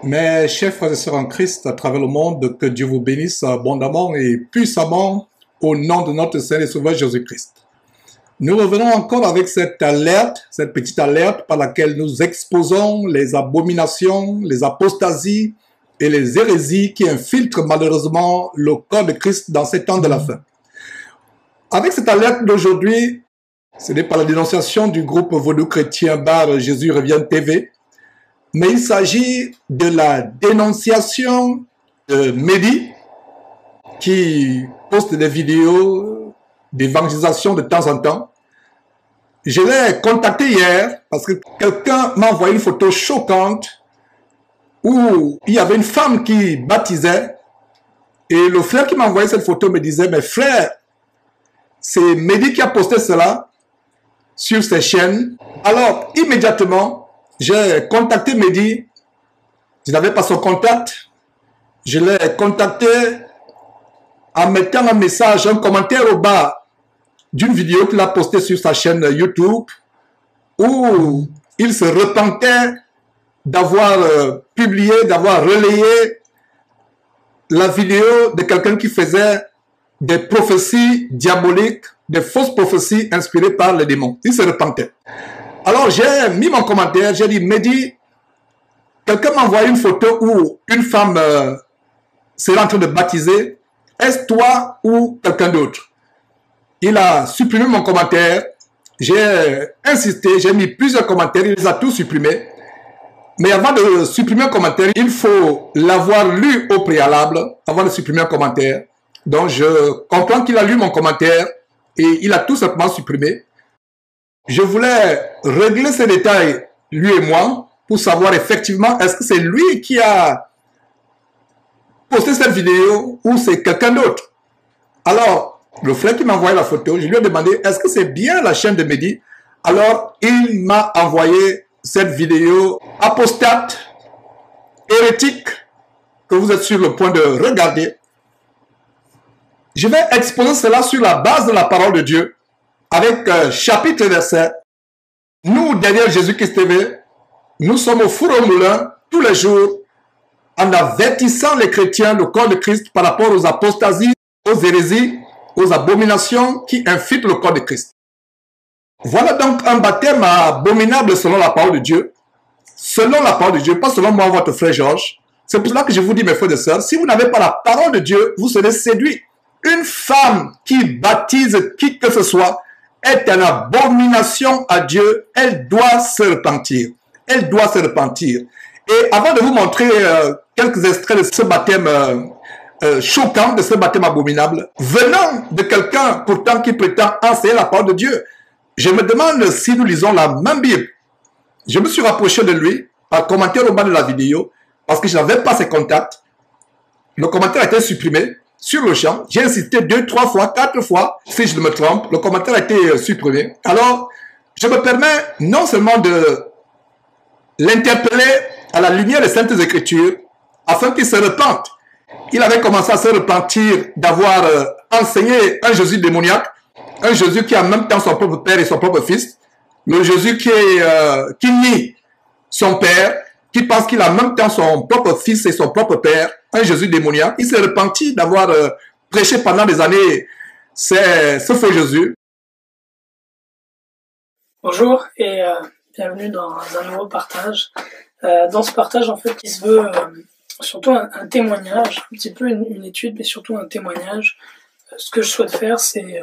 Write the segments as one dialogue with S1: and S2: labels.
S1: Mes chers frères et sœurs en Christ à travers le monde, que Dieu vous bénisse abondamment et puissamment au nom de notre Seigneur et Sauveur Jésus-Christ. Nous revenons encore avec cette alerte, cette petite alerte par laquelle nous exposons les abominations, les apostasies et les hérésies qui infiltrent malheureusement le corps de Christ dans ces temps de la fin. Avec cette alerte d'aujourd'hui, ce n'est pas la dénonciation du groupe vaudou chrétien Bar Jésus revient TV, mais il s'agit de la dénonciation de Mehdi qui poste des vidéos d'évangélisation de temps en temps. Je l'ai contacté hier parce que quelqu'un m'a envoyé une photo choquante où il y avait une femme qui baptisait et le frère qui m'a envoyé cette photo me disait « Mais frère, c'est Mehdi qui a posté cela sur ses chaînes. » Alors immédiatement, j'ai contacté Mehdi, je n'avais pas son contact, je l'ai contacté en mettant un message, un commentaire au bas d'une vidéo qu'il a postée sur sa chaîne YouTube où il se repentait d'avoir publié, d'avoir relayé la vidéo de quelqu'un qui faisait des prophéties diaboliques, des fausses prophéties inspirées par les démons. Il se repentait. Alors j'ai mis mon commentaire, j'ai dit, Mehdi, quelqu'un m'a envoyé une photo où une femme s'est en train de baptiser. Est-ce toi ou quelqu'un d'autre? Il a supprimé mon commentaire. J'ai insisté, j'ai mis plusieurs commentaires, il les a tous supprimés. Mais avant de supprimer un commentaire, il faut l'avoir lu au préalable avant de supprimer un commentaire. Donc je comprends qu'il a lu mon commentaire et il a tout simplement supprimé. Je voulais régler ces détails, lui et moi, pour savoir effectivement est-ce que c'est lui qui a posté cette vidéo ou c'est quelqu'un d'autre. Alors, le frère qui m'a envoyé la photo, je lui ai demandé est-ce que c'est bien la chaîne de Mehdi. Alors, il m'a envoyé cette vidéo apostate, hérétique, que vous êtes sur le point de regarder. Je vais exposer cela sur la base de la parole de Dieu, avec chapitre et verset. Nous, derrière Jésus-Christ TV, nous sommes au four au moulin tous les jours en avertissant les chrétiens, le corps de Christ, par rapport aux apostasies, aux hérésies, aux abominations qui infiltrent le corps de Christ. Voilà donc un baptême abominable selon la parole de Dieu. Selon la parole de Dieu, pas selon moi, votre frère Georges. C'est pour cela que je vous dis, mes frères et sœurs, si vous n'avez pas la parole de Dieu, vous serez séduits. Une femme qui baptise qui que ce soit est une abomination à Dieu. Elle doit se repentir. Elle doit se repentir. Et avant de vous montrer quelques extraits de ce baptême choquant, de ce baptême abominable, venant de quelqu'un pourtant qui prétend enseigner la parole de Dieu, je me demande si nous lisons la même Bible. Je me suis rapproché de lui par commentaire au bas de la vidéo parce que je n'avais pas ses contacts. Le commentaire a été supprimé sur le champ. J'ai insisté 2, 3 fois, 4 fois, si je ne me trompe. Le commentaire a été supprimé. Alors, je me permets non seulement de l'interpeller à la lumière des Saintes Écritures afin qu'il se repente. Il avait commencé à se repentir d'avoir enseigné un Jésus démoniaque, un Jésus qui a en même temps son propre père et son propre fils, le Jésus qui nie son père, qui pense qu'il a en même temps son propre fils et son propre père, un Jésus démoniaque. Il s'est repenti d'avoir prêché pendant des années ce faux Jésus.
S2: Bonjour et bienvenue dans un nouveau partage. Dans ce partage, en fait, il se veut surtout un témoignage, un petit peu une étude, mais surtout un témoignage. Ce que je souhaite faire, c'est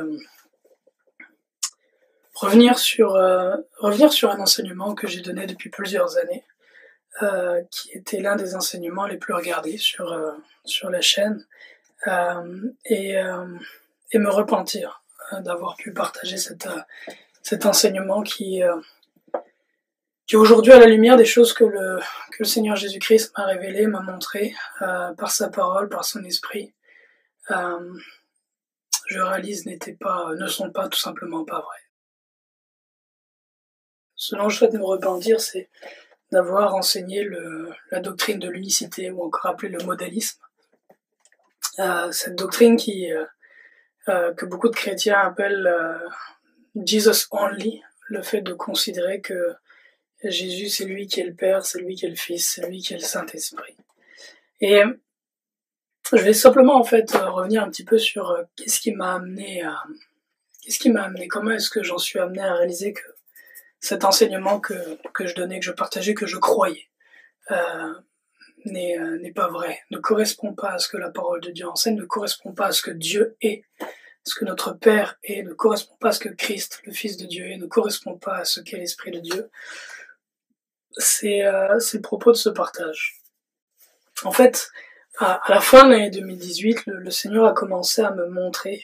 S2: revenir sur un enseignement que j'ai donné depuis plusieurs années, qui était l'un des enseignements les plus regardés sur la chaîne, et me repentir d'avoir pu partager cet enseignement qui aujourd'hui, à la lumière des choses que le Seigneur Jésus-Christ m'a révélé, m'a montré par sa parole, par son esprit, je réalise ne sont pas tout simplement pas vraies. Ce dont je souhaite me repentir, c'est d'avoir enseigné la doctrine de l'unicité, ou encore appelée le modalisme. Cette doctrine que beaucoup de chrétiens appellent Jesus only, le fait de considérer que Jésus, c'est lui qui est le Père, c'est lui qui est le Fils, c'est lui qui est le Saint-Esprit. Et je vais simplement en fait revenir un petit peu sur qu'est-ce qui m'a amené, comment est-ce que j'en suis amené à réaliser que cet enseignement que je donnais, que je partageais, que je croyais, n'est pas vrai, ne correspond pas à ce que la parole de Dieu enseigne, ne correspond pas à ce que Dieu est, ce que notre Père est, ne correspond pas à ce que Christ, le Fils de Dieu est, ne correspond pas à ce qu'est l'Esprit de Dieu. C'est le propos de ce partage. En fait, à la fin de l'année 2018, le Seigneur a commencé à me montrer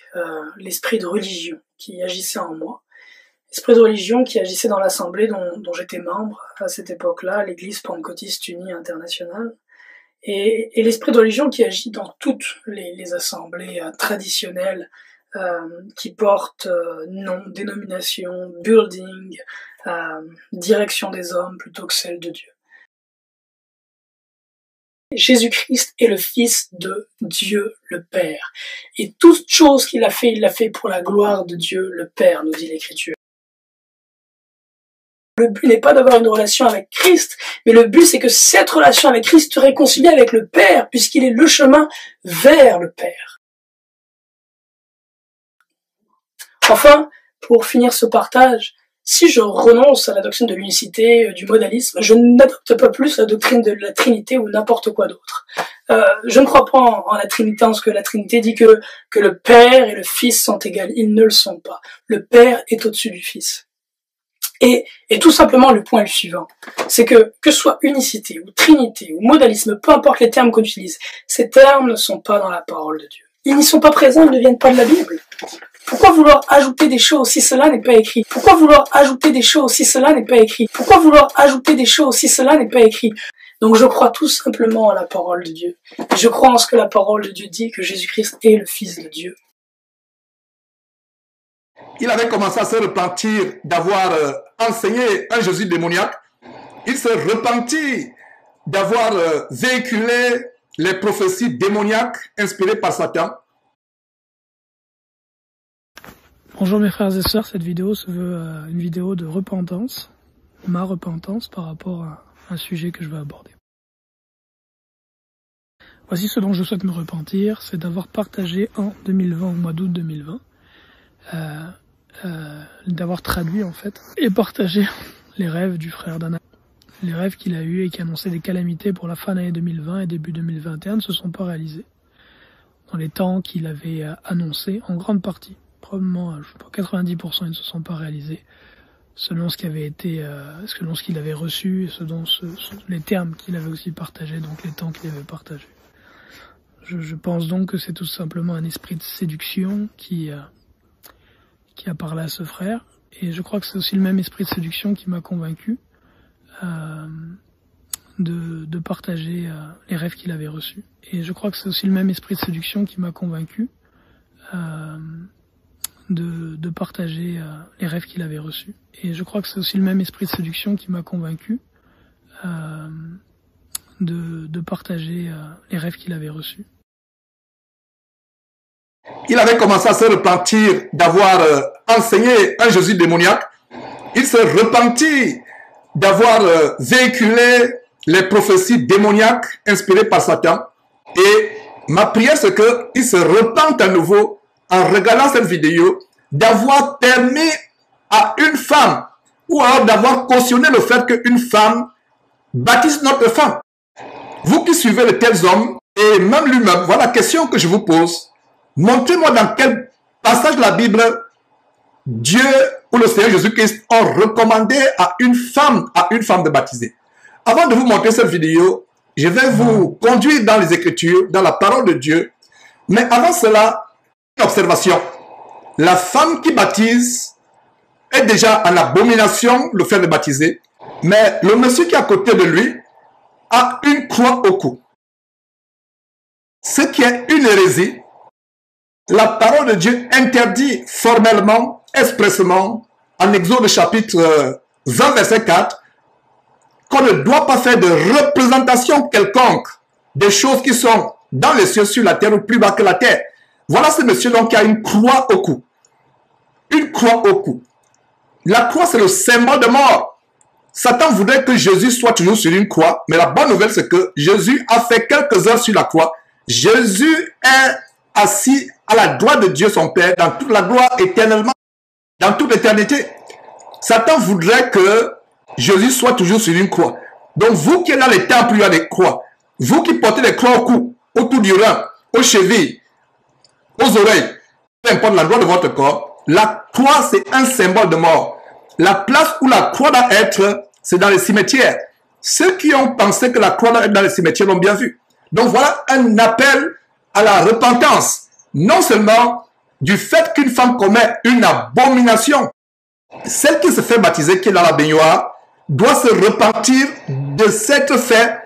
S2: l'esprit de religion qui agissait en moi. L'esprit de religion qui agissait dans l'assemblée dont j'étais membre à cette époque-là, l'Église Pentecôtiste Unie Internationale. Et l'esprit de religion qui agit dans toutes les assemblées traditionnelles qui portent nom, dénomination, building, direction des hommes plutôt que celle de Dieu. Jésus-Christ est le Fils de Dieu le Père. Et toute chose qu'il a fait, il l'a fait pour la gloire de Dieu le Père, nous dit l'Écriture. Le but n'est pas d'avoir une relation avec Christ, mais le but c'est que cette relation avec Christ te réconcilie avec le Père, puisqu'il est le chemin vers le Père. Enfin, pour finir ce partage, si je renonce à la doctrine de l'unicité, du modalisme, je n'adopte pas plus la doctrine de la Trinité ou n'importe quoi d'autre. Je ne crois pas en la Trinité, en ce que la Trinité dit que le Père et le Fils sont égaux. Ils ne le sont pas. Le Père est au-dessus du Fils. Et tout simplement, le point est le suivant. C'est que ce soit unicité, ou trinité, ou modalisme, peu importe les termes qu'on utilise, ces termes ne sont pas dans la parole de Dieu. Ils n'y sont pas présents, ils ne viennent pas de la Bible. Pourquoi vouloir ajouter des choses si cela n'est pas écrit? Pourquoi vouloir ajouter des choses si cela n'est pas écrit? Pourquoi vouloir ajouter des choses si cela n'est pas écrit? Donc je crois tout simplement à la parole de Dieu. Je crois en ce que la parole de Dieu dit, que Jésus-Christ est le Fils de Dieu.
S1: Il avait commencé à se repentir d'avoir enseigné un Jésus démoniaque. Il se repentit d'avoir véhiculé les prophéties démoniaques inspirées par Satan.
S3: Bonjour mes frères et sœurs, cette vidéo se veut une vidéo de repentance, ma repentance par rapport à un sujet que je vais aborder. Voici ce dont je souhaite me repentir, c'est d'avoir partagé en 2020, au mois d'août 2020, d'avoir traduit en fait, et partagé les rêves du frère Dana. Les rêves qu'il a eus et qui annonçaient des calamités pour la fin de l'année 2020 et début 2021 ne se sont pas réalisés. Dans les temps qu'il avait annoncés, en grande partie. Probablement, je sais pas, 90% ils ne se sont pas réalisés selon ce qui avait été, selon ce qu'il avait reçu et les termes qu'il avait aussi partagés, donc les temps qu'il avait partagés. Je pense donc que c'est tout simplement un esprit de séduction qui a parlé à ce frère, et je crois que c'est aussi le même esprit de séduction qui m'a convaincu de partager les rêves qu'il avait reçus. Et je crois que c'est aussi le même esprit de séduction qui m'a convaincu de partager les rêves qu'il avait reçus. Et je crois que c'est aussi le même esprit de séduction qui m'a convaincu de partager les rêves qu'il avait reçus.
S1: Il avait commencé à se repentir d'avoir enseigné un Jésus démoniaque. Il se repentit d'avoir véhiculé les prophéties démoniaques inspirées par Satan. Et ma prière, c'est qu'il se repente à nouveau en regardant cette vidéo, d'avoir permis à une femme, ou alors d'avoir cautionné le fait qu'une femme baptise notre femme. Vous qui suivez de tels hommes, et même lui-même, voilà la question que je vous pose. Montrez-moi dans quel passage de la Bible Dieu ou le Seigneur Jésus-Christ ont recommandé à une femme de baptiser. Avant de vous montrer cette vidéo, je vais vous conduire dans les Écritures, dans la parole de Dieu. Mais avant cela, une observation. La femme qui baptise est déjà en abomination, le fait de baptiser. Mais le monsieur qui est à côté de lui a une croix au cou. Ce qui est une hérésie. La parole de Dieu interdit formellement, expressément, en Exode chapitre 20, verset 4, qu'on ne doit pas faire de représentation quelconque des choses qui sont dans les cieux, sur la terre ou plus bas que la terre. Voilà ce monsieur donc qui a une croix au cou. Une croix au cou. La croix, c'est le symbole de mort. Satan voudrait que Jésus soit toujours sur une croix, mais la bonne nouvelle, c'est que Jésus a fait quelques heures sur la croix. Jésus est assis à la droite de Dieu son Père, dans toute la gloire éternellement, dans toute l'éternité. Satan voudrait que Jésus soit toujours sur une croix. Donc vous qui êtes dans les temples, il y a des croix. Vous qui portez des croix au cou, autour du rein, aux chevilles, aux oreilles, peu importe l'endroit de votre corps, la croix c'est un symbole de mort. La place où la croix doit être, c'est dans les cimetières. Ceux qui ont pensé que la croix doit être dans les cimetières l'ont bien vu. Donc voilà un appel à la repentance. Non seulement du fait qu'une femme commet une abomination, celle qui se fait baptiser, qui est dans la baignoire, doit se repentir de cet fait.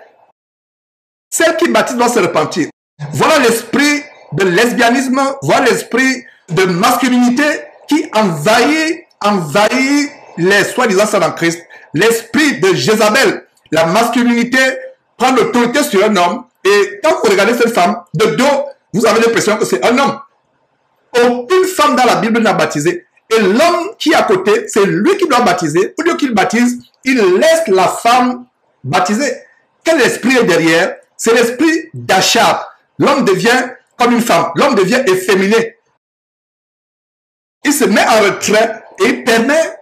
S1: Celle qui baptise doit se repentir. Voilà l'esprit de lesbianisme, voilà l'esprit de masculinité qui envahit les soi-disant salles en Christ. L'esprit de Jézabel, la masculinité prend l'autorité sur un homme, et quand vous regardez cette femme, de dos, vous avez l'impression que c'est un homme. Aucune femme dans la Bible n'a baptisé. Et l'homme qui est à côté, c'est lui qui doit baptiser. Au lieu qu'il baptise, il laisse la femme baptiser. Quel esprit est derrière? C'est l'esprit d'Achab. L'homme devient comme une femme. L'homme devient efféminé. Il se met en retrait et il permet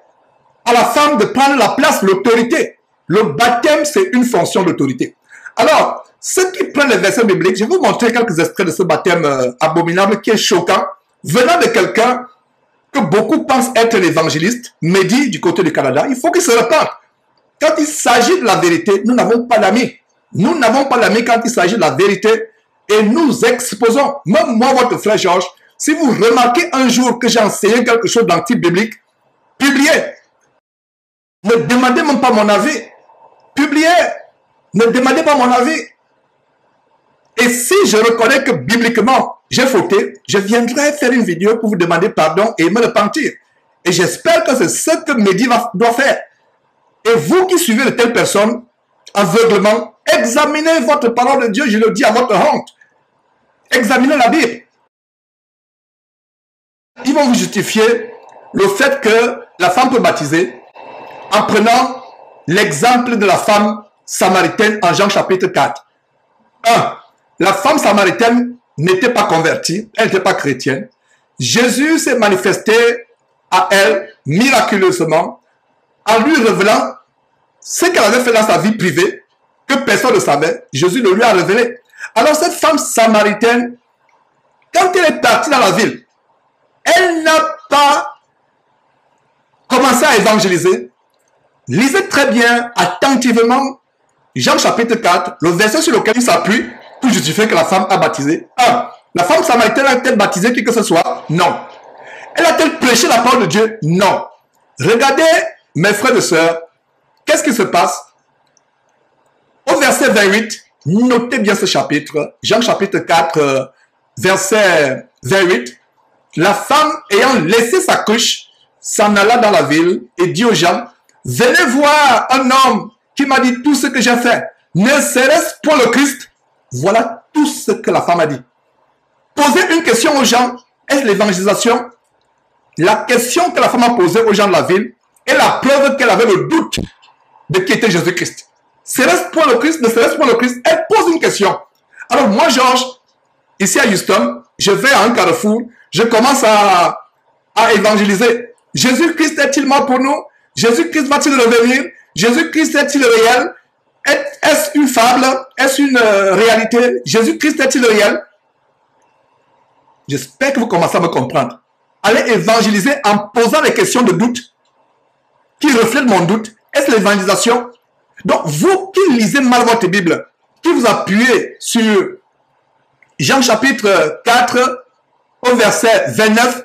S1: à la femme de prendre la place, l'autorité. Le baptême, c'est une fonction d'autorité. Alors, ceux qui prennent les versets bibliques, je vais vous montrer quelques extraits de ce baptême abominable qui est choquant, venant de quelqu'un que beaucoup pensent être l'évangéliste, Mehdi du côté du Canada. Il faut qu'il se repente. Quand il s'agit de la vérité, nous n'avons pas d'amis. Nous n'avons pas d'amis quand il s'agit de la vérité et nous exposons. Même moi, votre frère Georges, si vous remarquez un jour que j'ai enseigné quelque chose d'anti-biblique, publiez. Ne demandez même pas mon avis. Publiez. Ne demandez pas mon avis. Et si je reconnais que bibliquement, j'ai fauté, je viendrai faire une vidéo pour vous demander pardon et me repentir. Et j'espère que c'est ce que Mehdi doit faire. Et vous qui suivez de telles personnes, aveuglement, examinez votre parole de Dieu, je le dis à votre honte. Examinez la Bible. Ils vont vous justifier le fait que la femme peut baptiser en prenant l'exemple de la femme samaritaine en Jean chapitre 4. 1. La femme samaritaine n'était pas convertie, elle n'était pas chrétienne. Jésus s'est manifesté à elle miraculeusement en lui révélant ce qu'elle avait fait dans sa vie privée, que personne ne savait. Jésus le lui a révélé. Alors cette femme samaritaine, quand elle est partie dans la ville, elle n'a pas commencé à évangéliser. Lisez très bien, attentivement, Jean chapitre 4, le verset sur lequel il s'appuie pour justifier que la femme a baptisé. 1. La femme samaritaine a-t-elle baptisé qui que ce soit? Non. Elle a-t-elle prêché la parole de Dieu? Non. Regardez, mes frères et sœurs, qu'est-ce qui se passe? Au verset 28, notez bien ce chapitre, Jean chapitre 4, verset 28, la femme ayant laissé sa cruche, s'en alla dans la ville et dit aux gens, venez voir un homme qui m'a dit tout ce que j'ai fait. Ne serait-ce point le Christ? Voilà tout ce que la femme a dit. Posez une question aux gens. Est-ce l'évangélisation? La question que la femme a posée aux gens de la ville est la preuve qu'elle avait le doute de qui était Jésus-Christ. Serait-ce point le Christ? Ne serait-ce point le Christ? Elle pose une question. Alors moi, Georges, ici à Houston, je vais à un carrefour, je commence à évangéliser. Jésus-Christ est-il mort pour nous? Jésus-Christ va-t-il revenir? Jésus-Christ est-il réel? Est-ce une fable? Est-ce une réalité? Jésus-Christ est-il réel? J'espère que vous commencez à me comprendre. Allez évangéliser en posant des questions de doute qui reflètent mon doute. Est-ce l'évangélisation? Donc, vous qui lisez mal votre Bible, qui vous appuyez sur Jean chapitre 4 au verset 29,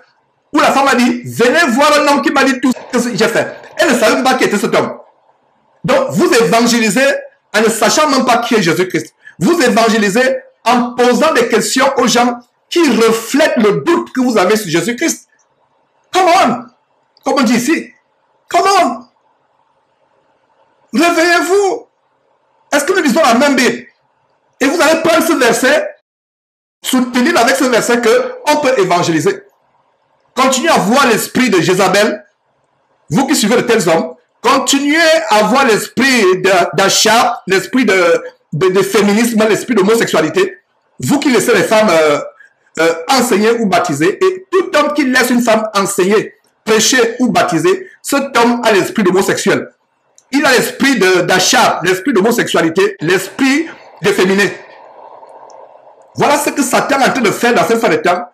S1: où la femme a dit, venez voir un homme qui m'a dit tout ce que j'ai fait. Elle ne savait même pas qui était cet homme. Donc, vous évangélisez en ne sachant même pas qui est Jésus-Christ. Vous évangélisez en posant des questions aux gens qui reflètent le doute que vous avez sur Jésus-Christ. Come on! Comme on dit ici. Come on! Réveillez-vous! Est-ce que nous lisons la même Bible? Et vous allez prendre ce verset, soutenir avec ce verset qu'on peut évangéliser. Continuez à voir l'esprit de Jézabel, vous qui suivez de tels hommes, continuez à avoir l'esprit d'achat, l'esprit de féminisme, l'esprit d'homosexualité, vous qui laissez les femmes enseigner ou baptiser, et tout homme qui laisse une femme enseigner, prêcher ou baptiser, cet homme a l'esprit d'homosexuel. Il a l'esprit d'achat, l'esprit d'homosexualité, l'esprit de féminin. Voilà ce que Satan est en train de faire dans cette fin de temps.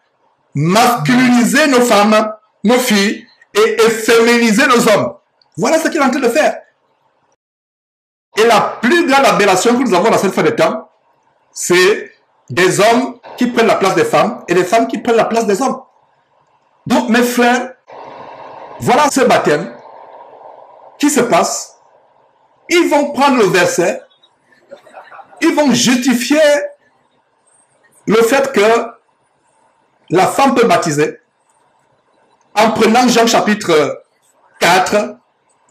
S1: Masculiniser nos femmes, nos filles, et féminiser nos hommes. Voilà ce qu'il est en train de faire. Et la plus grande aberration que nous avons dans cette fin de temps, c'est des hommes qui prennent la place des femmes et des femmes qui prennent la place des hommes. Donc, mes frères, voilà ce baptême qui se passe. Ils vont prendre le verset, ils vont justifier le fait que la femme peut baptiser en prenant Jean chapitre 4,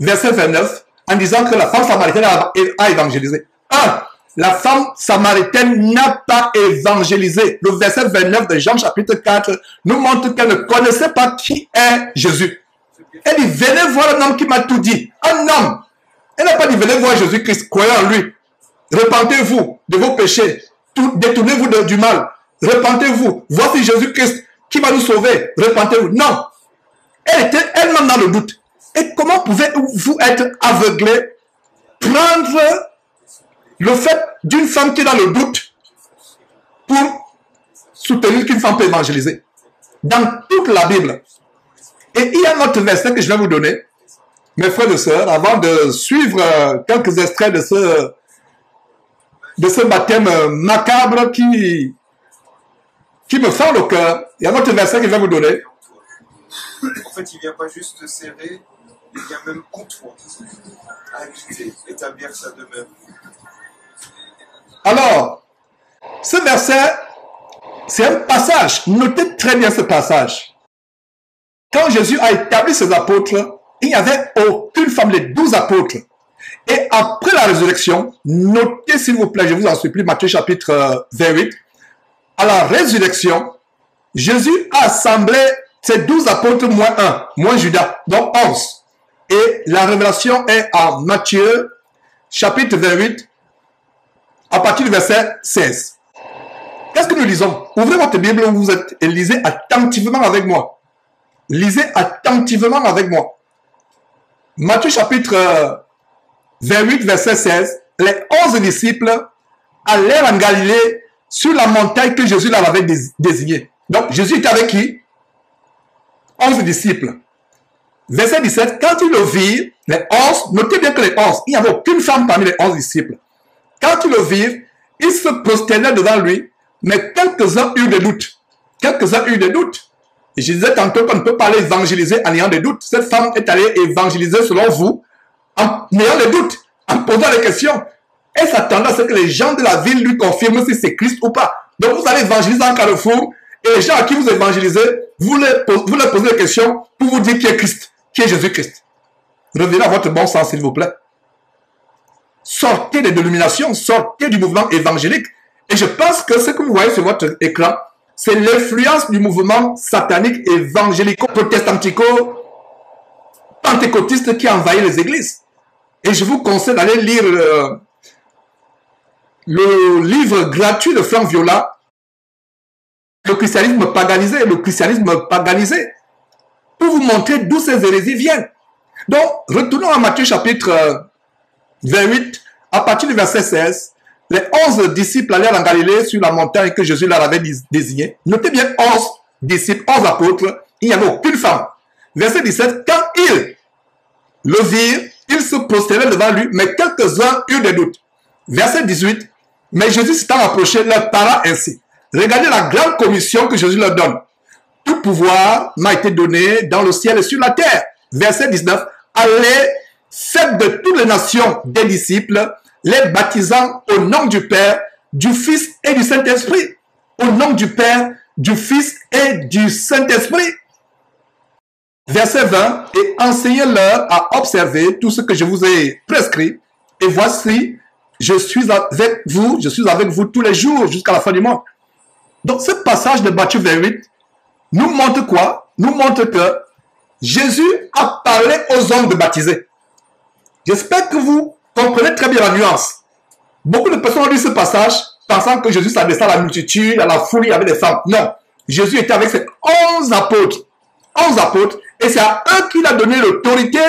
S1: verset 29, en disant que la femme samaritaine a évangélisé. 1. La femme samaritaine n'a pas évangélisé. Le verset 29 de Jean chapitre 4 nous montre qu'elle ne connaissait pas qui est Jésus. Elle dit, venez voir un homme qui m'a tout dit. Un homme. Elle n'a pas dit, venez voir Jésus-Christ, croyez en lui. Repentez-vous de vos péchés. Détournez-vous du mal. Repentez-vous. Voici Jésus-Christ qui va nous sauver. Repentez-vous. Non. Elle était elle-même dans le doute. Et comment pouvez-vous être aveuglé, prendre le fait d'une femme qui est dans le doute pour soutenir qu'une femme peut évangéliser? Dans toute la Bible. Et il y a un autre verset que je vais vous donner, mes frères et sœurs, avant de suivre quelques extraits de ce baptême macabre qui me fend le cœur. Il y a un autre verset que je vais vous donner.
S4: En fait, il ne vient pas juste te serrer, il vient même en toi, habiter, établir sa demeure.
S1: Alors, ce verset, c'est un passage. Notez très bien ce passage. Quand Jésus a établi ses apôtres, il n'y avait aucune femme, les 12 apôtres. Et après la résurrection, notez s'il vous plaît, je vous en supplie, Matthieu chapitre 28, à la résurrection, Jésus a assemblé ses 12 apôtres moins 1, moins Judas, donc 11. Et la révélation est en Matthieu chapitre 28, à partir du verset 16. Qu'est-ce que nous lisons? Ouvrez votre Bible où vous êtes et lisez attentivement avec moi. Lisez attentivement avec moi. Matthieu chapitre 28, verset 16. Les 11 disciples allèrent en Galilée sur la montagne que Jésus leur avait désignée. Donc, Jésus était avec qui? 11 disciples. Verset 17. Quand ils le virent, les 11, notez bien que les 11, il n'y avait aucune femme parmi les 11 disciples. Quand ils le virent, ils se prosternèrent devant lui, mais quelques-uns eurent des doutes. Quelques-uns eurent des doutes. Et je disais tantôt qu'on ne peut pas aller évangéliser en ayant des doutes. Cette femme est allée évangéliser selon vous, en ayant des doutes, en posant des questions. Elle s'attendait à ce que les gens de la ville lui confirment si c'est Christ ou pas. Donc vous allez évangéliser en carrefour, et les gens à qui vous évangélisez, vous leur posez des questions pour vous dire qui est Christ, qui est Jésus-Christ. Revenez à votre bon sens, s'il vous plaît. Sortez des dénominations, sortez du mouvement évangélique. Et je pense que ce que vous voyez sur votre écran, c'est l'influence du mouvement satanique évangélico-protestantico-pentecôtiste qui envahit les églises. Et je vous conseille d'aller lire le livre gratuit de Franck Viola, le christianisme paganisé, pour vous montrer d'où ces hérésies viennent. Donc, retournons à Matthieu chapitre 28, à partir du verset 16. Les 11 disciples allèrent en Galilée sur la montagne que Jésus leur avait désignée. Notez bien 11 disciples, 11 apôtres, il n'y avait aucune femme. Verset 17, quand ils le virent, ils se prosternèrent devant lui, mais quelques-uns eurent des doutes. Verset 18, mais Jésus s'étant approché, leur parla ainsi. Regardez la grande commission que Jésus leur donne. Tout pouvoir m'a été donné dans le ciel et sur la terre. Verset 19, allez, faites de toutes les nations des disciples, les baptisant au nom du Père, du Fils et du Saint-Esprit. Au nom du Père, du Fils et du Saint-Esprit. Verset 20, et enseignez-leur à observer tout ce que je vous ai prescrit. Et voici, je suis avec vous tous les jours jusqu'à la fin du monde. Donc ce passage de Matthieu 28 nous montre quoi? Nous montre que Jésus a parlé aux hommes de baptiser. J'espère que vous comprenez très bien la nuance. Beaucoup de personnes ont lu ce passage pensant que Jésus s'adressait à la multitude, à la foule, il y avait des femmes. Non. Jésus était avec ses 11 apôtres. 11 apôtres. Et c'est à eux qu'il a donné l'autorité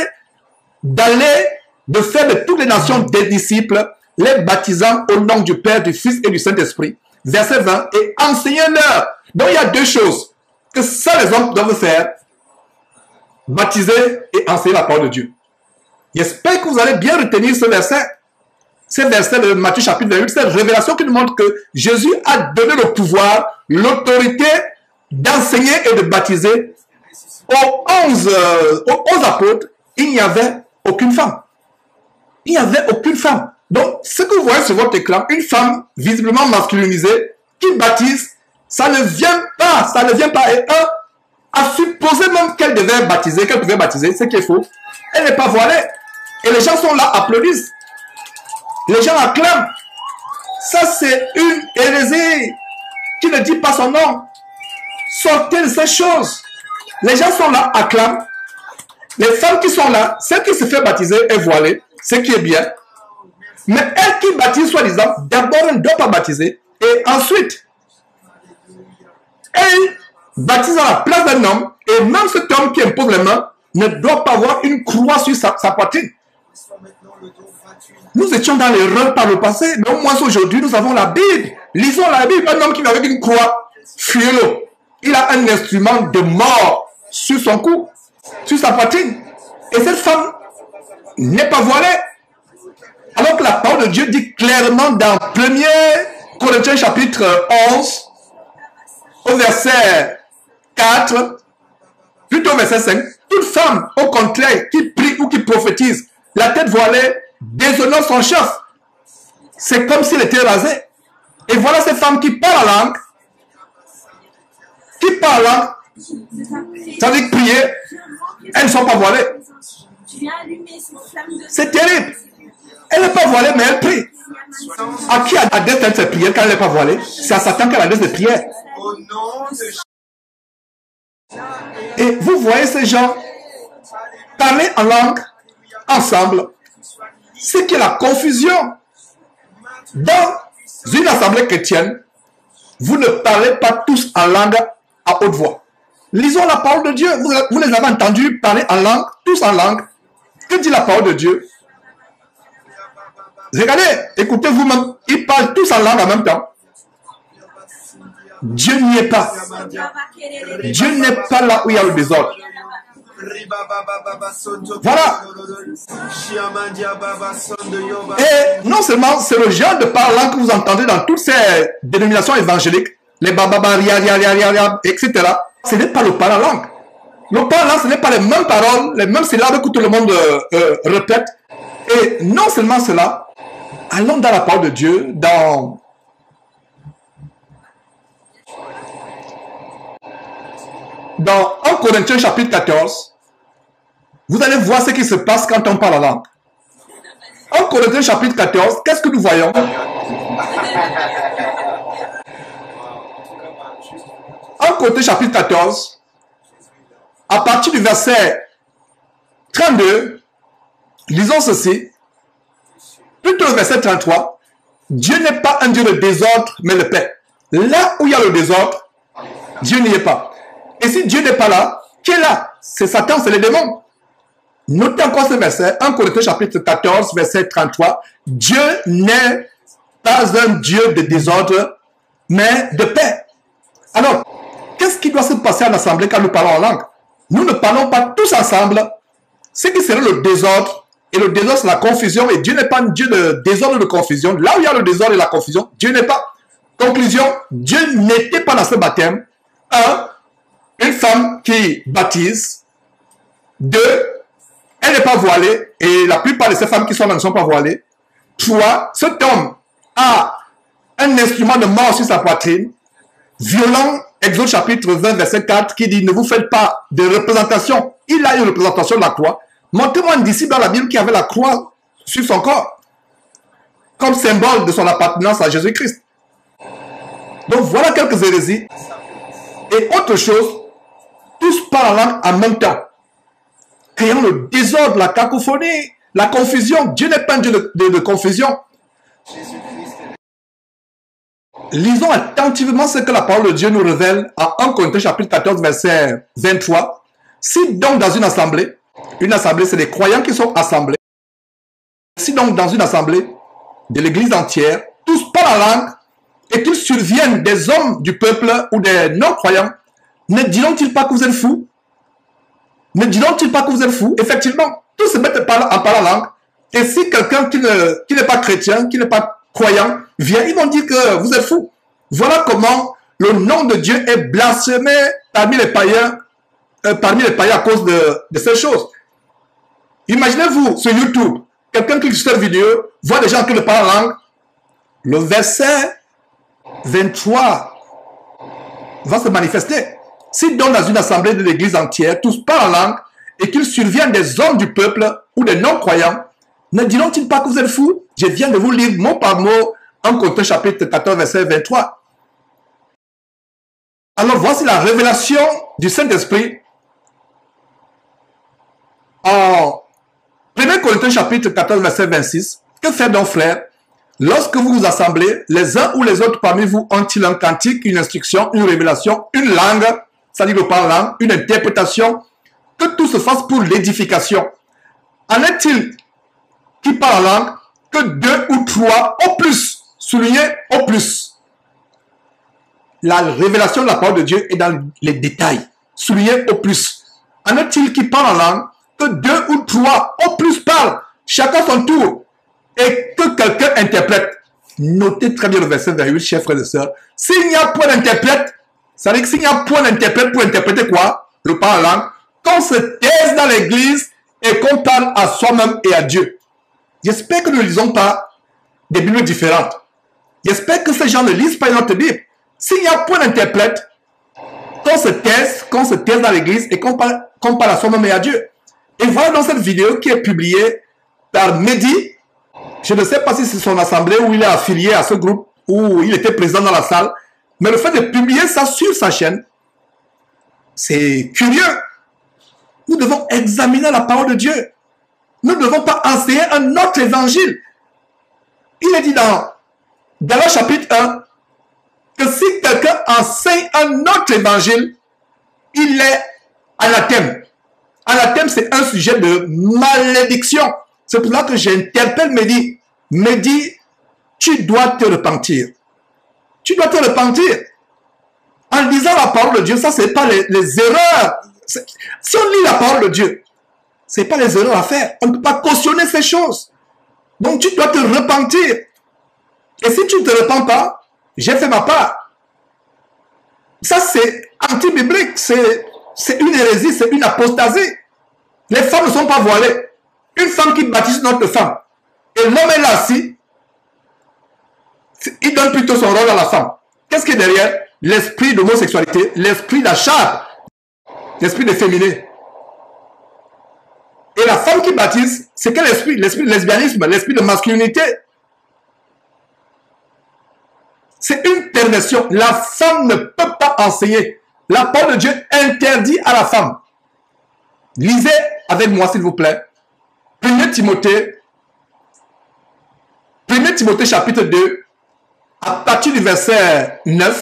S1: d'aller, de faire de toutes les nations des disciples, les baptisant au nom du Père, du Fils et du Saint-Esprit. Verset 20. Et enseignez-leur. Donc il y a deux choses que seuls les hommes doivent faire. Baptiser et enseigner la parole de Dieu. J'espère que vous allez bien retenir ce verset. Ce verset de Matthieu chapitre 28, cette révélation qui nous montre que Jésus a donné le pouvoir, l'autorité d'enseigner et de baptiser. Aux 11 apôtres, il n'y avait aucune femme. Il n'y avait aucune femme. Donc, ce que vous voyez sur votre écran, une femme visiblement masculinisée qui baptise, ça ne vient pas. Ça ne vient pas. Et un a supposé même qu'elle devait baptiser, qu'elle pouvait baptiser, ce qui est faux. Elle n'est pas voilée. Et les gens sont là, applaudissent. Les gens acclament. Ça, c'est une hérésie qui ne dit pas son nom. Sortez de ces choses. Les gens sont là, acclament. Les femmes qui sont là, celle qui se fait baptiser est voilée, ce qui est bien. Mais elle qui baptise, soi-disant, d'abord, elle ne doit pas baptiser. Et ensuite, elle baptise à la place d'un homme. Et même cet homme qui impose les mains ne doit pas avoir une croix sur sa poitrine. Nous étions dans l'erreur par le passé, mais au moins aujourd'hui, nous avons la Bible. Lisons la Bible. Un homme qui vit avec une croix, fuyez-le. Il a un instrument de mort sur son cou, sur sa poitrine. Et cette femme n'est pas voilée. Alors que la parole de Dieu dit clairement dans 1 Corinthiens chapitre 11, au verset 4, plutôt au verset 5, toute femme, au contraire, qui prie ou qui prophétise, la tête voilée, déshonore son chef. C'est comme s'il était rasé. Et voilà ces femmes qui parlent la langue, ça veut dire prier, elles ne sont pas voilées. C'est terrible. Elle n'est pas voilée, mais elle prie. À qui adresse ses prières quand elle n'est pas voilée? C'est à Satan qu'elle adresse des prières. Et vous voyez ces gens parler en langue ensemble. C'est que la confusion. Dans une assemblée chrétienne, vous ne parlez pas tous en langue à haute voix. Lisons la parole de Dieu. Vous les avez entendus parler en langue, tous en langue. Que dit la parole de Dieu? Regardez, écoutez vous-même. Ils parlent tous en langue en même temps. Dieu n'y est pas. Dieu n'est pas là où il y a le désordre. Voilà. Et non seulement c'est le genre de parlant que vous entendez dans toutes ces dénominations évangéliques, les bababa, etc. Ce n'est pas le parlant langue. Le parlant, ce n'est pas les mêmes paroles, les mêmes syllabes que tout le monde répète. Et non seulement cela, allons dans la parole de Dieu, dans dans 1 Corinthiens chapitre 14, vous allez voir ce qui se passe quand on parle la langue. 1 Corinthiens chapitre 14, qu'est-ce que nous voyons? 1 Corinthiens chapitre 14, à partir du verset 32, lisons ceci, plutôt le verset 33, Dieu n'est pas un Dieu de désordre, mais de paix. Là où il y a le désordre, Dieu n'y est pas. Et si Dieu n'est pas là, qui est là? C'est Satan, c'est les démons. Notez encore ce verset, 1 Corinthiens chapitre 14, verset 33. Dieu n'est pas un Dieu de désordre, mais de paix. Alors, qu'est-ce qui doit se passer en assemblée quand nous parlons en langue? Nous ne parlons pas tous ensemble. Ce qui serait le désordre, et le désordre c'est la confusion, et Dieu n'est pas un Dieu de désordre et de confusion. Là où il y a le désordre et la confusion, Dieu n'est pas. Conclusion, Dieu n'était pas dans ce baptême. 1. Une femme qui baptise. 2. Elle n'est pas voilée. Et la plupart de ces femmes qui sont là ne sont pas voilées. 3. Cet homme a un instrument de mort sur sa poitrine. Violent, Exode chapitre 20, verset 4, qui dit, ne vous faites pas de représentation. Il a une représentation de la croix. Montrez-moi un disciple dans la Bible qui avait la croix sur son corps. Comme symbole de son appartenance à Jésus-Christ. Donc voilà quelques hérésies. Et autre chose, tous parlent en langue en même temps. Créant le désordre, la cacophonie. La confusion, Dieu n'est pas un Dieu de confusion. Lisons attentivement ce que la parole de Dieu nous révèle en 1 Corinthiens chapitre 14 verset 23. Si donc dans une assemblée c'est des croyants qui sont assemblés, si donc dans une assemblée de l'église entière, tous parlent la langue et qu'il survienne des hommes du peuple ou des non-croyants, ne diront-ils pas que vous êtes fous? Ne diront-ils pas que vous êtes fous? Effectivement, tous se mettent en parlant la langue. Et si quelqu'un qui n'est pas chrétien, qui n'est pas croyant, vient, ils vont dire que vous êtes fous. Voilà comment le nom de Dieu est blasphémé parmi les païens à cause de ces choses. Imaginez-vous sur YouTube, quelqu'un clique sur cette vidéo, voit des gens qui ne parlent la langue. Le verset 23 va se manifester. Si donc dans une assemblée de l'église entière, tous parlent la langue, et qu'il survienne des hommes du peuple ou des non-croyants, ne diront-ils pas que vous êtes fous? Je viens de vous lire mot par mot en Corinthiens chapitre 14, verset 23. Alors voici la révélation du Saint-Esprit en 1 Corinthiens chapitre 14, verset 26. Que faire donc, frères? Lorsque vous vous assemblez, les uns ou les autres parmi vous ont-ils un cantique, une instruction, une révélation, une langue, c'est-à-dire le parlant, une interprétation, que tout se fasse pour l'édification? En est-il qui parle la langue que 2 ou 3 au plus, souligné au plus? La révélation de la parole de Dieu est dans les détails, souligné au plus. En est-il qui parle la langue que 2 ou 3 au plus parlent, chacun son tour, et que quelqu'un interprète? Notez très bien le verset 28, chers frères et sœurs. S'il n'y a point d'interprète, ça veut dire que s'il n'y a point d'interprète pour interpréter quoi? Le parle langue, qu'on se taise dans l'église et qu'on parle à soi-même et à Dieu. J'espère que nous ne lisons pas des Bibles différentes. J'espère que ces gens ne lisent pas notre Bible. S'il n'y a point d'interprète, qu'on se taise dans l'église et qu'on parle à soi-même et à Dieu. Et voilà dans cette vidéo qui est publiée par Mehdi. Je ne sais pas si c'est son assemblée où il est affilié à ce groupe, où il était présent dans la salle. Mais le fait de publier ça sur sa chaîne, c'est curieux. Nous devons examiner la parole de Dieu. Nous ne devons pas enseigner un autre évangile. Il est dit dans le chapitre 1 que si quelqu'un enseigne un autre évangile, il est anathème. Anathème, c'est un sujet de malédiction. C'est pour ça que j'interpelle Mehdi. Mehdi, tu dois te repentir. Tu dois te repentir. En lisant la parole de Dieu, ça, c'est pas les erreurs. Si on lit la parole de Dieu, c'est pas les erreurs à faire. On ne peut pas cautionner ces choses. Donc, tu dois te repentir. Et si tu ne te repens pas, j'ai fait ma part. Ça, c'est anti-biblique. C'est une hérésie, c'est une apostasie. Les femmes ne sont pas voilées. Une femme qui baptise notre femme, et l'homme est là assis, il donne plutôt son rôle à la femme. Qu'est-ce qui est derrière? L'esprit d'homosexualité, l'esprit d'achat, l'esprit de féminin. Et la femme qui baptise, c'est quel esprit? L'esprit de lesbianisme, l'esprit de masculinité. C'est une perversion. La femme ne peut pas enseigner. La parole de Dieu interdit à la femme. Lisez avec moi, s'il vous plaît. 1 Timothée chapitre 2, à partir du verset 9.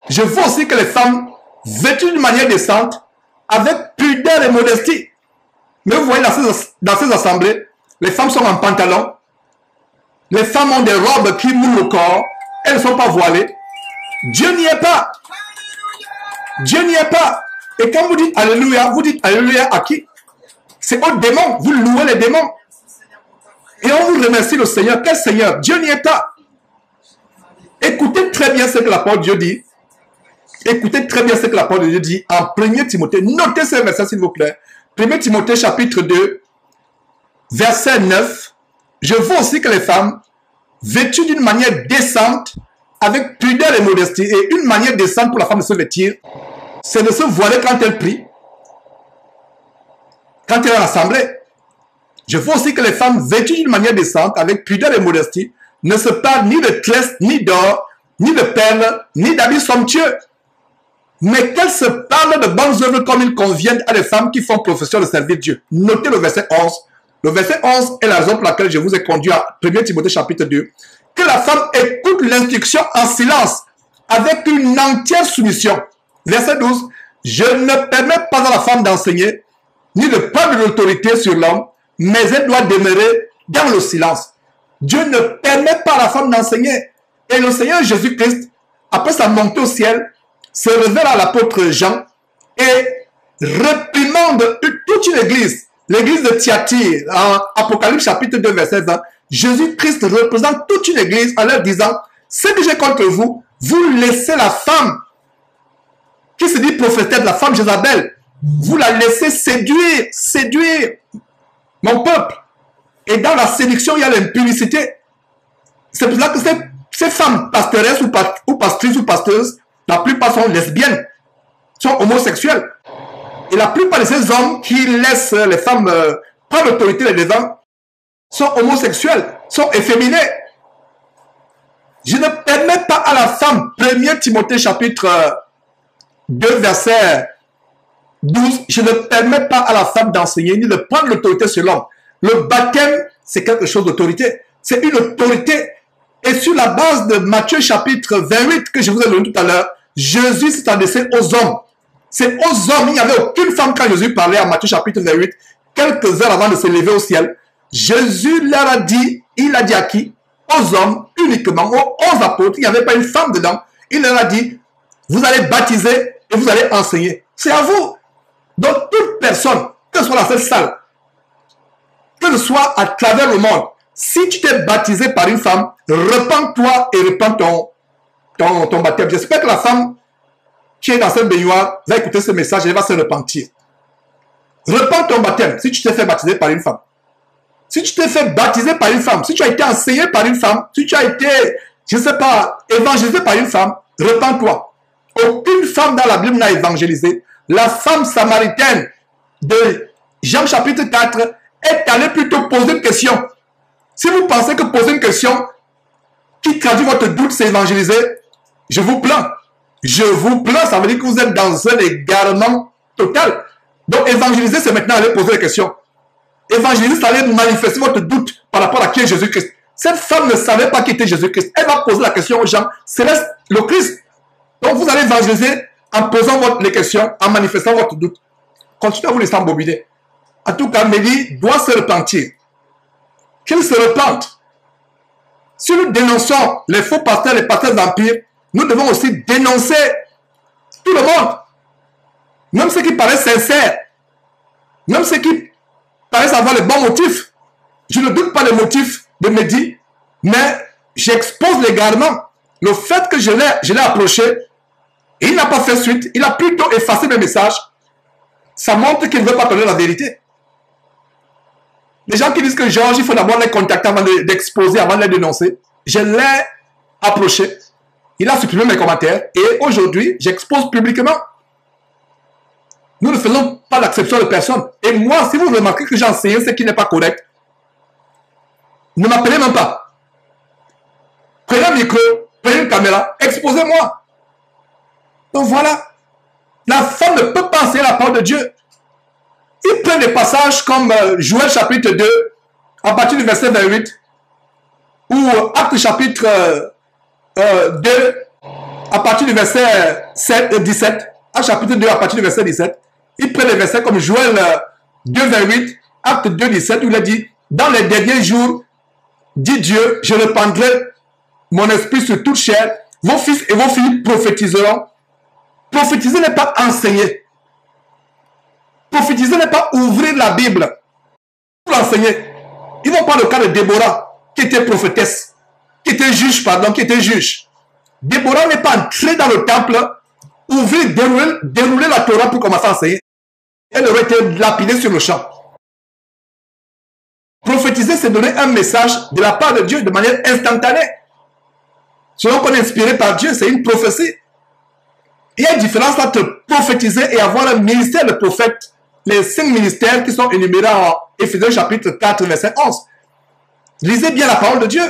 S1: Je veux aussi que les femmes, vêtues d'une manière décente, avec pudeur et modestie. Mais vous voyez dans ces assemblées, les femmes sont en pantalon, les femmes ont des robes qui mouillent le corps, elles ne sont pas voilées. Dieu n'y est pas. Dieu n'y est pas. Et quand vous dites Alléluia, vous dites Alléluia à qui? C'est aux démons. Vous louez les démons. Et on vous remercie le Seigneur. Quel Seigneur? Dieu n'y est pas. Écoutez très bien ce que la parole de Dieu dit. Écoutez très bien ce que la parole de Dieu dit en 1 Timothée. Notez ce verset, s'il vous plaît. 1 Timothée chapitre 2, verset 9. Je veux aussi que les femmes, vêtues d'une manière décente, avec pudeur et modestie, et une manière décente pour la femme de se vêtir, c'est de se voiler quand elle prie, quand elle est en assemblée. Je veux aussi que les femmes vêtues d'une manière décente, avec pudeur et modestie, ne se parlent ni de tresse, ni d'or, ni de perles, ni d'habits somptueux, mais qu'elles se parlent de bonnes œuvres comme il convient à des femmes qui font profession de servir Dieu. Notez le verset 11 Le verset 11 est la raison pour laquelle je vous ai conduit à 1 Timothée chapitre 2. Que la femme écoute l'instruction en silence, avec une entière soumission. Verset 12. Je ne permets pas à la femme d'enseigner, ni de prendre l'autorité sur l'homme, mais elle doit demeurer dans le silence. Dieu ne permet pas à la femme d'enseigner. Et le Seigneur Jésus-Christ, après sa montée au ciel, se révèle à l'apôtre Jean et réprimande toute une église. L'église de Thyatire, en Apocalypse chapitre 2, verset 20. Jésus-Christ représente toute une église en leur disant, ce que j'ai contre vous, vous laissez la femme qui se dit prophétesse, la femme Jézabel, vous la laissez séduire mon peuple. Et dans la séduction, il y a l'impudicité. C'est pour ça que ces femmes pastoresses ou pastrices ou pasteuses, la plupart sont lesbiennes, sont homosexuelles. Et la plupart de ces hommes qui laissent les femmes prendre l'autorité des devants sont homosexuels, sont efféminés. Je ne permets pas à la femme, 1 Timothée chapitre 2, verset 12, je ne permets pas à la femme d'enseigner ni de prendre l'autorité sur l'homme. Le baptême, c'est quelque chose d'autorité. C'est une autorité. Et sur la base de Matthieu chapitre 28 que je vous ai donné tout à l'heure, Jésus s'est adressé aux hommes. C'est aux hommes. Il n'y avait aucune femme quand Jésus parlait à Matthieu chapitre 28, quelques heures avant de se lever au ciel. Jésus leur a dit, il a dit à qui? Aux hommes uniquement, aux 11 apôtres. Il n'y avait pas une femme dedans. Il leur a dit, vous allez baptiser et vous allez enseigner. C'est à vous. Donc toute personne, que ce soit dans cette salle, que ce soit à travers le monde, si tu t'es baptisé par une femme, repens-toi et repens ton baptême. J'espère que la femme qui est dans cette baignoire va écouter ce message et va se repentir. Repens ton baptême si tu t'es fait baptiser par une femme. Si tu t'es fait baptiser par une femme, si tu as été enseigné par une femme, si tu as été, je ne sais pas, évangélisé par une femme, repens-toi. Aucune femme dans la Bible n'a évangélisé. La femme samaritaine de Jean chapitre 4 est allée plutôt poser une question. Si vous pensez que poser une question qui traduit votre doute, c'est évangéliser, je vous plains. Je vous plains, ça veut dire que vous êtes dans un égarement total. Donc évangéliser, c'est maintenant aller poser des questions. Évangéliser, c'est aller manifester votre doute par rapport à qui est Jésus-Christ. Cette femme ne savait pas qui était Jésus-Christ. Elle va poser la question aux gens, c'est le Christ. Donc vous allez évangéliser en posant les questions, en manifestant votre doute. Continuez à vous laisser embobiner. En tout cas, Mélie doit se repentir. Qu'il se repente. Si nous dénonçons les faux pasteurs, les pasteurs d'empire, nous devons aussi dénoncer tout le monde. Même ceux qui paraissent sincères. Même ceux qui paraissent avoir les bons motifs. Je ne doute pas des motifs de Mehdi, mais j'expose l'égarement. Le fait que je l'ai approché, et il n'a pas fait suite, il a plutôt effacé mes messages. Ça montre qu'il ne veut pas donner la vérité. Les gens qui disent que Georges, il faut d'abord les contacter avant d'exposer, avant de les dénoncer. Je l'ai approché. Il a supprimé mes commentaires. Et aujourd'hui, j'expose publiquement. Nous ne faisons pas d'acception de personne. Et moi, si vous remarquez que j'enseigne ce qui n'est pas correct, ne m'appelez même pas. Prenez un micro, prenez une caméra, exposez-moi. Donc voilà. La femme ne peut pas enseigner la parole de Dieu. Il prend des passages comme Joël chapitre 2, à partir du verset 28, ou Actes chapitre 2, à partir du verset 17, Actes chapitre 2, à partir du verset 17. Il prend des versets comme Joël 2, 28, Actes 2, 17, où il a dit, dans les derniers jours, dit Dieu, je répandrai mon esprit sur toute chair, vos fils et vos filles prophétiseront. Prophétiser n'est pas enseigner. Prophétiser n'est pas ouvrir la Bible pour l'enseigner. Ils vont prendre le cas de Déborah, qui était prophétesse, qui était juge. Déborah n'est pas entrée dans le temple, ouvrir, dérouler la Torah pour commencer à enseigner. Elle aurait été lapidée sur le champ. Prophétiser, c'est donner un message de la part de Dieu de manière instantanée. Selon qu'on est inspiré par Dieu, c'est une prophétie. Il y a une différence entre prophétiser et avoir un ministère de prophète. Les 5 ministères qui sont énumérés en Éphésiens chapitre 4, verset 11. Lisez bien la parole de Dieu.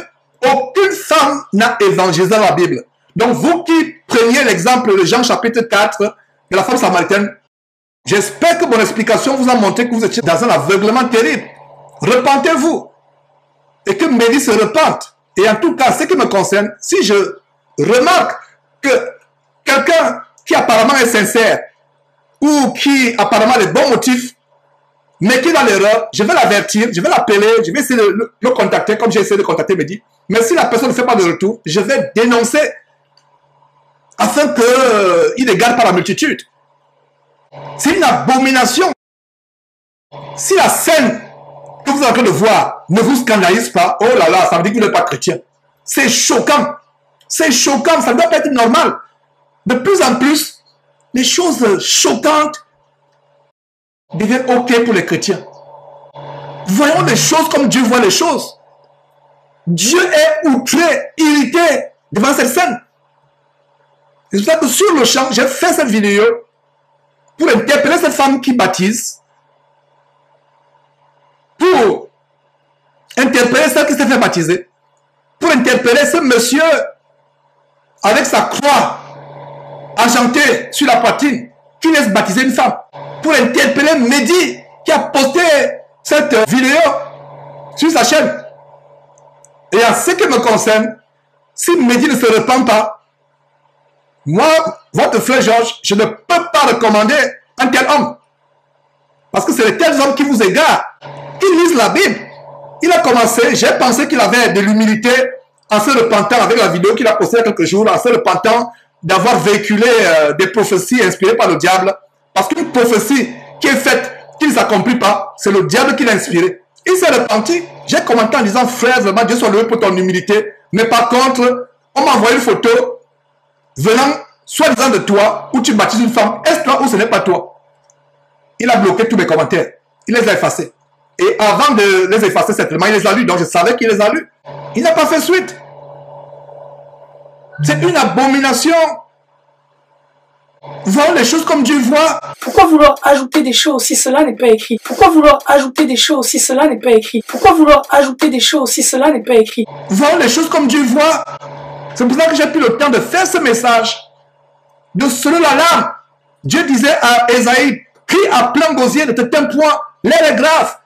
S1: Aucune femme n'a évangélisé dans la Bible. Donc vous qui preniez l'exemple de Jean chapitre 4 de la femme samaritaine, j'espère que mon explication vous a montré que vous étiez dans un aveuglement terrible. repentez-vous. Et que Mehdi se repente. Et en tout cas, ce qui me concerne, si je remarque que quelqu'un qui apparemment est sincère ou qui apparemment a les bons motifs, mais qui est dans l'erreur, je vais l'avertir, je vais l'appeler, je vais essayer de le contacter comme j'ai essayé de contacter Mehdi. Mais si la personne ne fait pas de retour, je vais dénoncer afin qu'il égare par la multitude. C'est une abomination. Si la scène que vous êtes en train de voir ne vous scandalise pas, oh là là, ça veut dire que vous n'êtes pas chrétien. C'est choquant. C'est choquant, ça ne doit pas être normal. De plus en plus, les choses choquantes deviennent OK pour les chrétiens. Voyons les choses comme Dieu voit les choses. Dieu est outré, irrité devant cette scène. C'est pour ça que sur le champ, j'ai fait cette vidéo pour interpeller cette femme qui baptise, pour interpeller celle qui s'est fait baptiser, pour interpeller ce monsieur avec sa croix argentée sur la poitrine qui laisse baptiser une femme, pour interpeller Mehdi qui a posté cette vidéo sur sa chaîne. Et en ce qui me concerne, si Mehdi ne se repent pas, moi, votre frère Georges, je ne peux pas recommander un tel homme. Parce que c'est les tels hommes qui vous égarent, qui lisent la Bible. Il a commencé, j'ai pensé qu'il avait de l'humilité en se repentant avec la vidéo qu'il a postée il y a quelques jours, en se repentant d'avoir véhiculé des prophéties inspirées par le diable. Parce qu'une prophétie qui est faite, qui ne s'accomplit pas, c'est le diable qui l'a inspiré. Il s'est repenti. J'ai commenté en disant, frère, vraiment, Dieu soit loué pour ton humilité. Mais par contre, on m'a envoyé une photo venant soi-disant de toi, où tu baptises une femme. Est-ce toi ou ce n'est pas toi? Il a bloqué tous mes commentaires. Il les a effacés. Et avant de les effacer, certainement, il les a lus. Donc je savais qu'il les a lus. Il n'a pas fait suite. C'est une abomination. Voyons les choses comme Dieu voit.
S2: Pourquoi vouloir ajouter des choses si cela n'est pas écrit? Pourquoi vouloir ajouter des choses si cela n'est pas écrit? Pourquoi vouloir ajouter des choses si cela n'est pas écrit?
S1: Voyons les choses comme Dieu voit. C'est pour ça que j'ai pris le temps de faire ce message, de sonner l'alarme. Dieu disait à Ésaïe, crie à plein gosier, ne te tais point, l'air est grave.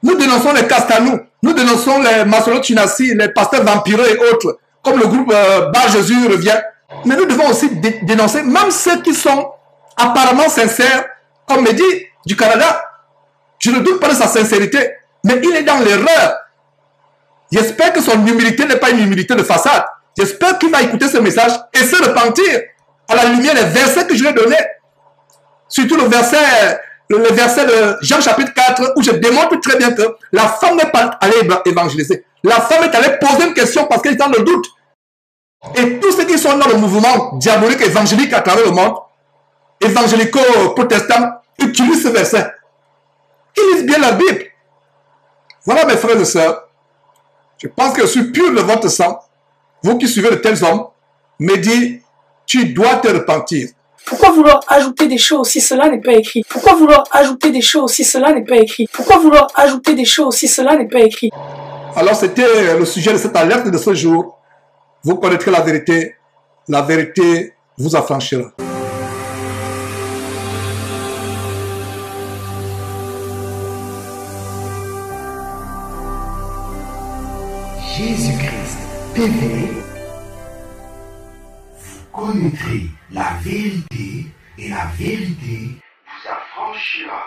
S1: Nous dénonçons les Castanou, nous dénonçons les Masolo Chinassi, les pasteurs vampireux et autres, comme le groupe Bar Jésus revient. Mais nous devons aussi dénoncer même ceux qui sont apparemment sincères, comme Mehdi du Canada. Je ne doute pas de sa sincérité, mais il est dans l'erreur. J'espère que son humilité n'est pas une humilité de façade. J'espère qu'il va écouter ce message et se repentir à la lumière des versets que je lui ai donnés. Surtout le verset de Jean chapitre 4 où je démontre très bien que la femme n'est pas allée évangéliser. La femme est allée poser une question parce qu'elle est dans le doute. Et tous ceux qui sont dans le mouvement diabolique évangélique à travers le monde, évangélico-protestants, utilisent ce verset. Ils lisent bien la Bible. Voilà mes frères et sœurs. Je pense que je suis pur de votre sang. Vous qui suivez de tels hommes, me dit, tu dois te repentir.
S2: Pourquoi vouloir ajouter des choses si cela n'est pas écrit? Pourquoi vouloir ajouter des choses si cela n'est pas écrit? Pourquoi vouloir ajouter des choses si cela n'est pas écrit?
S1: Alors c'était le sujet de cette alerte de ce jour. Vous connaîtrez la vérité vous affranchira.
S5: Jésus-Christ TV, vous connaîtrez la vérité et la vérité vous affranchira.